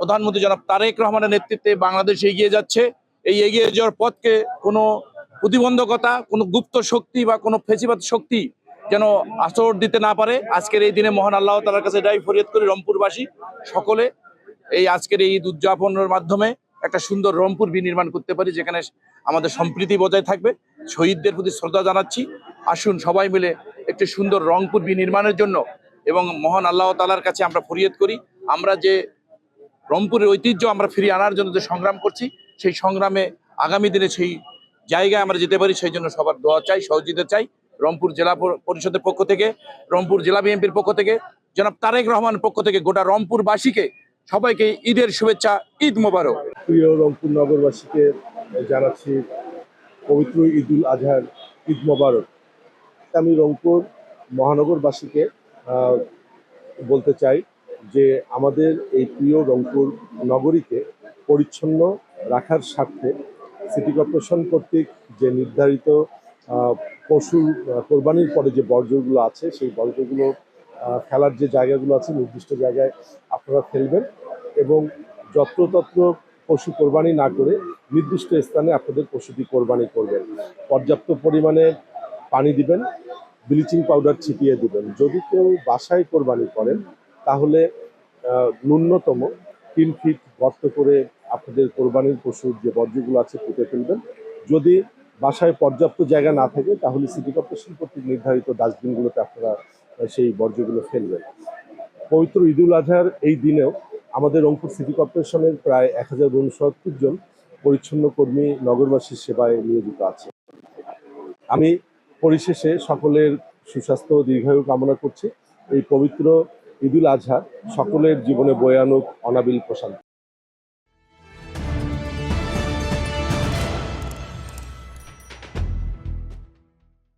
প্রধানমন্ত্রী জনাব তারেক রহমানের নেতৃত্বে বাংলাদেশ এগিয়ে যাচ্ছে। এই এগিয়ে যাওয়ার পথকে কোনো প্রতিবন্ধকতা, কোনো গুপ্ত শক্তি বা কোনো ফেসিবাদ শক্তি যেন আচর দিতে না পারে। আজকের এই দিনে মহান আল্লাহ তাআলার কাছে এটাই ফরিয়াদ করি, রংপুরবাসী সকলে এই আজকের এই ঈদ উদযাপনের মাধ্যমে একটা সুন্দর রংপুর বিনির্মাণ করতে পারি, যেখানে আমাদের সম্প্রীতি বজায় থাকবে। শহীদদের প্রতি শ্রদ্ধা জানাচ্ছি। আসুন সবাই মিলে একটি সুন্দর রংপুর বিনির্মাণের জন্য এবং মহান আল্লাহ তাআলার কাছে আমরা ফরিয়াদ করি। আমরা যে রংপুরের ঐতিহ্য আমরা ফিরিয়ে আনার জন্য যে সংগ্রাম করছি, সেই সংগ্রামে আগামী দিনে সেই জায়গায় আমরা যেতে পারি, সেই জন্য সবার দোয়া চাই, সহযোগিতা চাই। রংপুর জেলা পরিষদের পক্ষ থেকে, রংপুর জেলা বিএনপির পক্ষ থেকে, জনাব তারেক রহমানের পক্ষ থেকে গোটা রংপুরবাসীকে সবাইকে ঈদের শুভেচ্ছা, ঈদ মোবারক। প্রিয় রংপুর নগরবাসীকে জানাচ্ছি পবিত্র ঈদুল আজহার ঈদ মোবারক। আমি রংপুর মহানগরবাসীকে বলতে চাই যে আমাদের এই প্রিয় রংপুর নগরীকে পরিচ্ছন্ন রাখার স্বার্থে সিটি কর্পোরেশন কর্তৃক যে নির্ধারিত পশু কোরবানির পরে যে বর্জ্যগুলো আছে, সেই বর্জ্যগুলো ফেলার যে জায়গাগুলো আছে নির্দিষ্ট জায়গায় আপনারা ফেলবেন এবং যত্রতত্র পশু কোরবানি না করে নির্দিষ্ট স্থানে আপনাদের পশুটি কোরবানি করবেন। পর্যাপ্ত পরিমাণে পানি দিবেন, ব্লিচিং পাউডার ছিটিয়ে দিবেন। যদি কেউ বাসায় কোরবানি করেন তাহলে ন্যূনতম 3 ফিট গর্ত করে আপনাদের কোরবানির পশুর যে বর্জ্যগুলো আছে পুঁতে ফেলবেন। যদি বাসায় পর্যাপ্ত জায়গা না থাকে তাহলে সিটি কর্পোরেশন কর্তৃক নির্ধারিত ডাস্টবিনগুলোতে আপনারা সেই বর্জ্যগুলো ফেলবেন। পবিত্র ঈদুল আজহার এই দিনেও আমাদের রংপুর সিটি কর্পোরেশনের প্রায় 1069 জন পরিচ্ছন্ন কর্মী নগরবাসীর সেবায় নিয়োজিত আছে। আমি পরিশেষে সকলের সুস্বাস্থ্য ও দীর্ঘায়ু কামনা করছি। এই পবিত্র ঈদুল আজহা সকলের জীবনে বয়ে আনুক অনাবিল প্রশান্তি।